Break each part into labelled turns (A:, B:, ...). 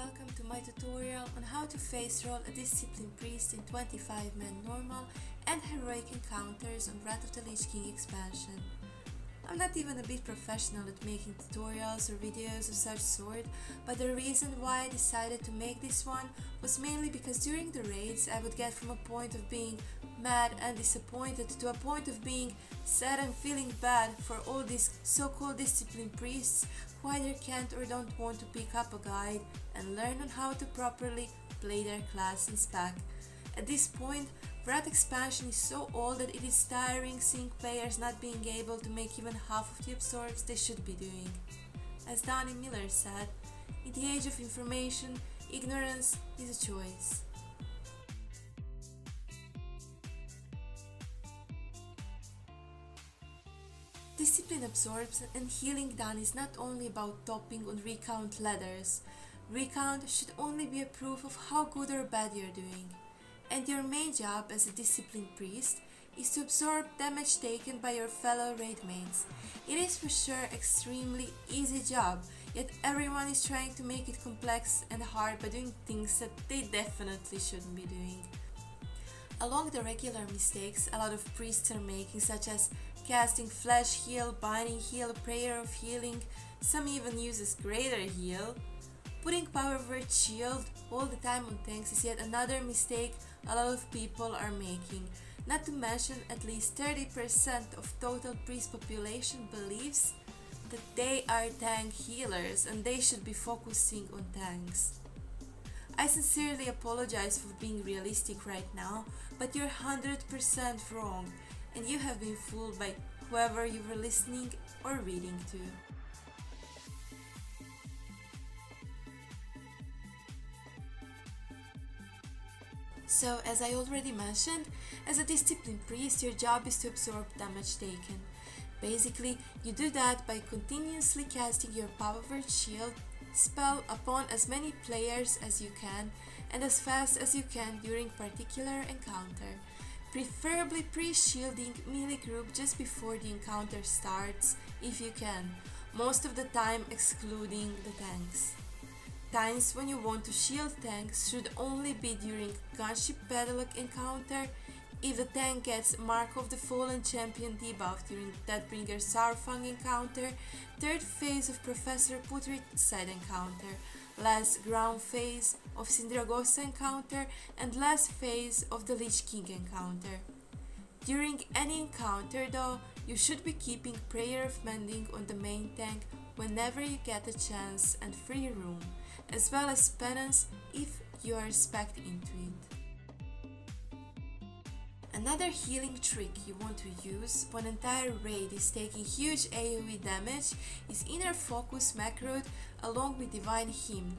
A: welcome to my tutorial on how to face roll a disciplined priest in 25-man normal and heroic encounters on Wrath of the Lich King expansion. I'm not even a bit professional at making tutorials or videos of such sort, but the reason why I decided to make this one was mainly because during the raids I would get from a point of being mad and disappointed to a point of being sad and feeling bad for all these so-called disciplined priests who either can't or don't want to pick up a guide and learn on how to properly play their class in spec. At this point, Wrath expansion is so old that it is tiring seeing players not being able to make even half of the absorbs they should be doing. As Donnie Miller said, in the age of information, ignorance is a choice. Discipline absorbs and healing done is not only about topping on recount ladders. Recount should only be a proof of how good or bad you're doing. And your main job as a disciplined priest is to absorb damage taken by your fellow raid mates. It is for sure extremely easy job, yet everyone is trying to make it complex and hard by doing things that they definitely shouldn't be doing. Along the regular mistakes a lot of priests are making, such as casting Flesh Heal, Binding Heal, Prayer of Healing, some even uses Greater Heal. Putting Power Word Shield all the time on tanks is yet another mistake a lot of people are making. Not to mention at least 30% of total priest population believes that they are tank healers and they should be focusing on tanks. I sincerely apologize for being realistic right now, but you're 100% wrong and you have been fooled by whoever you were listening or reading to. So, as I already mentioned, as a disciplined priest, your job is to absorb damage taken. Basically, you do that by continuously casting your Power Word Shield spell upon as many players as you can and as fast as you can during particular encounter. Preferably pre-shielding melee group just before the encounter starts, if you can, most of the time excluding the tanks. Times when you want to shield tanks should only be during Gunship Padlock encounter, if the tank gets Mark of the Fallen Champion debuff during Deathbringer Saurfang encounter, third phase of Professor Putrid side encounter, last ground phase of Sindragosa encounter, and last phase of the Lich King encounter. During any encounter though, you should be keeping Prayer of Mending on the main tank whenever you get a chance and free room, as well as Penance if you are spec'd into it. Another healing trick you want to use when entire raid is taking huge AoE damage is Inner Focus macro along with Divine Hymn.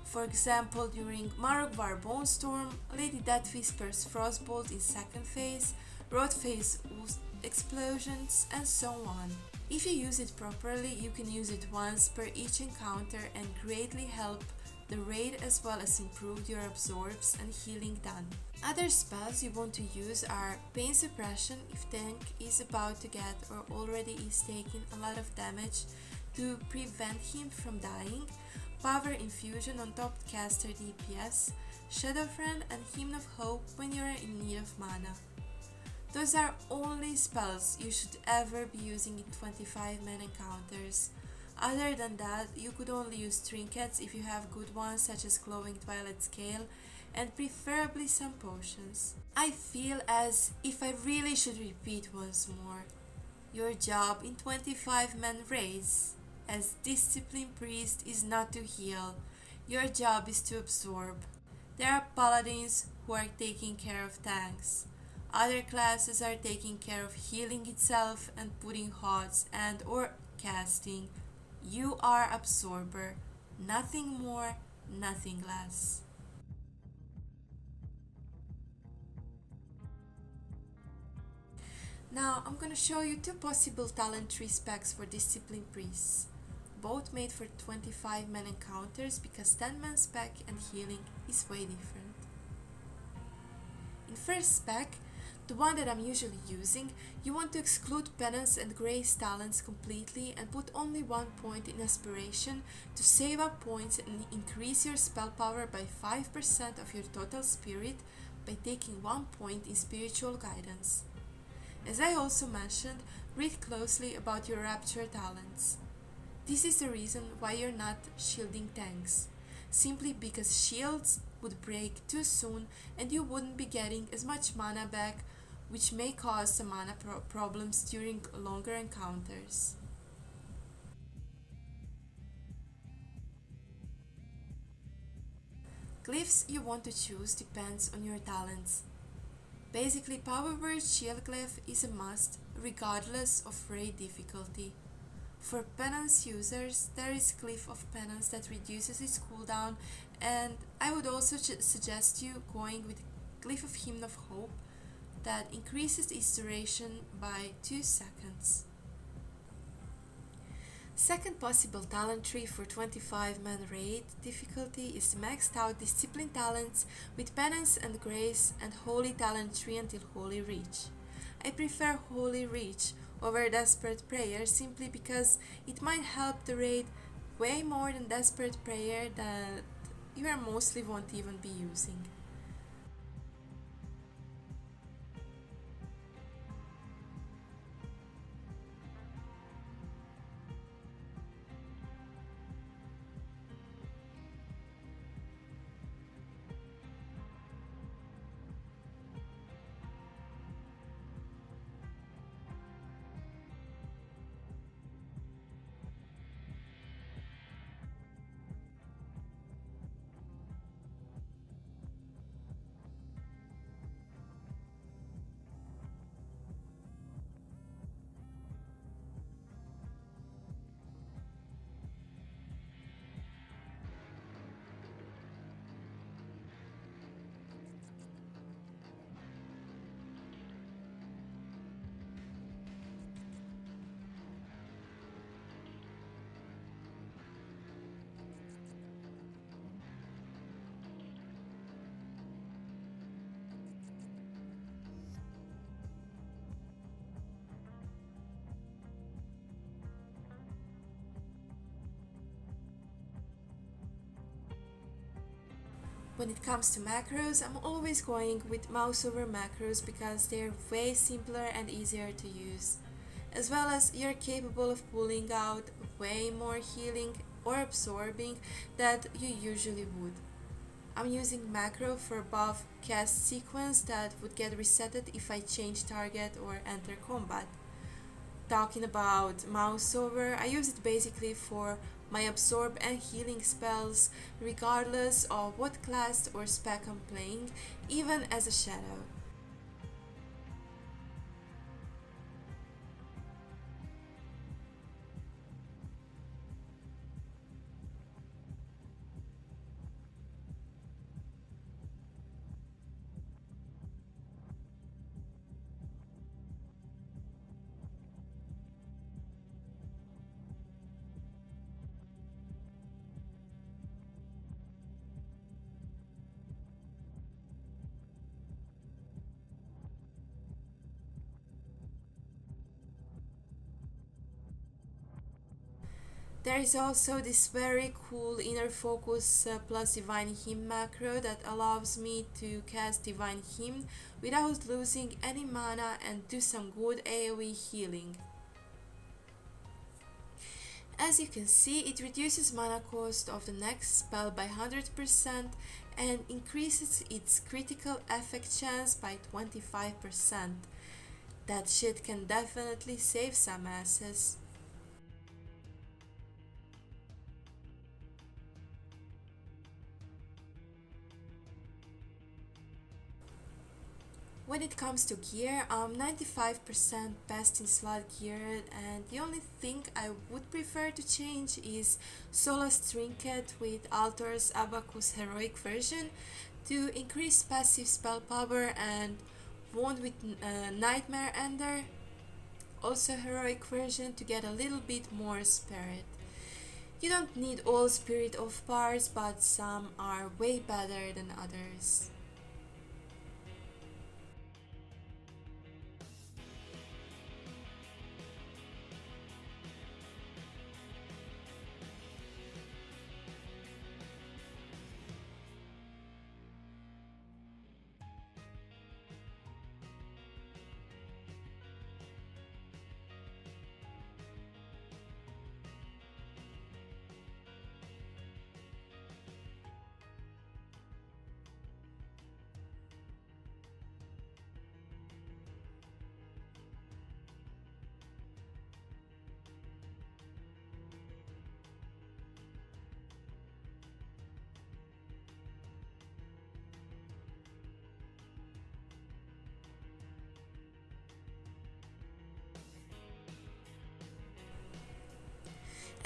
A: For example, during Marogvar Bone Storm, Lady Death Whisper's Frostbolt in second phase, Rot Phase Explosions, and so on. If you use it properly, you can use it once per each encounter and greatly help the raid as well as improve your absorbs and healing done. Other spells you want to use are Pain Suppression if tank is about to get or already is taking a lot of damage to prevent him from dying, Power Infusion on top caster DPS, Shadow Friend, and Hymn of Hope when you are in need of mana. Those are only spells you should ever be using in 25-man encounters. Other than that, you could only use trinkets if you have good ones such as Glowing Twilight Scale and preferably some potions. I feel as if I really should repeat once more. Your job in 25-man raids as Disciplined Priest is not to heal. Your job is to absorb. There are paladins who are taking care of tanks. Other classes are taking care of healing itself and putting HOTS and or casting. You are absorber, nothing more, nothing less. Now I'm gonna show you two possible talent tree specs for Disciplined Priests, both made for 25-man encounters because 10-man spec and healing is way different. In first spec, the one that I'm usually using, you want to exclude Penance and Grace talents completely and put only 1 point in Aspiration to save up points and increase your spell power by 5% of your total spirit by taking 1 point in Spiritual Guidance. As I also mentioned, read closely about your Rapture talents. This is the reason why you're not shielding tanks, simply because shields would break too soon and you wouldn't be getting as much mana back, which may cause some mana problems during longer encounters. Glyphs you want to choose depends on your talents. Basically, Power Word Shield Glyph is a must regardless of raid difficulty. For Penance users, there is Glyph of Penance that reduces its cooldown, and I would also suggest you going with Glyph of Hymn of Hope that increases its duration by 2 seconds. Second possible talent tree for 25-man raid difficulty is maxed out Discipline talents with Penance and Grace and Holy talent tree until Holy Reach. I prefer Holy Reach over Desperate Prayer simply because it might help the raid way more than Desperate Prayer that you are mostly won't even be using. When it comes to macros, I'm always going with mouse over macros because they're way simpler and easier to use. As well as you're capable of pulling out way more healing or absorbing that you usually would. I'm using macro for buff cast sequence that would get resetted if I change target or enter combat. Talking about mouse over, I use it basically for my absorb and healing spells regardless of what class or spec I'm playing, even as a shadow. There is also this very cool inner focus plus divine hymn macro that allows me to cast divine hymn without losing any mana and do some good AoE healing. As you can see, it reduces mana cost of the next spell by 100% and increases its critical effect chance by 25%. That shit can definitely save some asses. When it comes to gear, I'm 95% best in slot gear, and the only thing I would prefer to change is Solace Trinket with Altor's Abacus Heroic version to increase passive spell power, and Wound with Nightmare Ender, also Heroic version, to get a little bit more spirit. You don't need all Spirit of parts, but some are way better than others.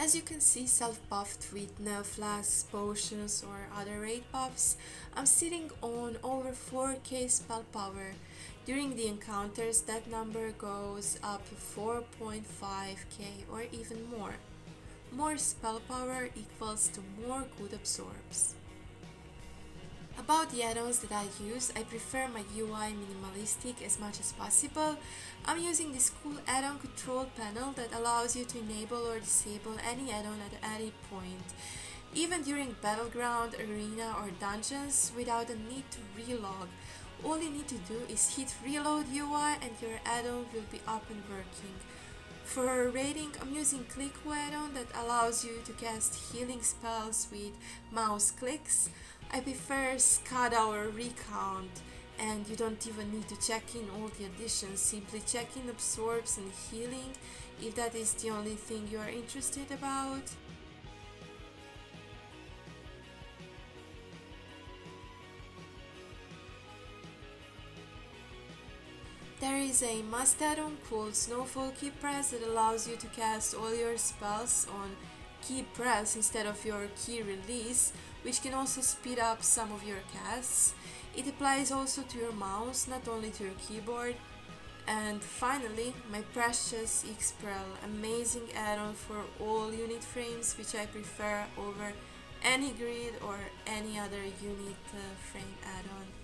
A: As you can see, self-buffed with no flasks, potions or other raid buffs, I'm sitting on over 4k spell power. During the encounters, that number goes up to 4.5k or even more. More spell power equals to more good absorbs. About the add-ons that I use, I prefer my UI minimalistic as much as possible. I'm using this cool add-on control panel that allows you to enable or disable any add-on at any point, even during battleground, arena or dungeons without a need to relog. All you need to do is hit reload UI and your add-on will be up and working. For raiding, I'm using click add-on that allows you to cast healing spells with mouse clicks. I prefer Scada or Recount, and you don't even need to check in all the additions, simply check in absorbs and healing if that is the only thing you are interested about. There is a must add-on called Snowfall Key Press that allows you to cast all your spells on key press instead of your key release, which can also speed up some of your casts. It applies also to your mouse, not only to your keyboard. And finally, my precious Xprel, amazing add-on for all unit frames, which I prefer over any grid or any other unit frame add-on.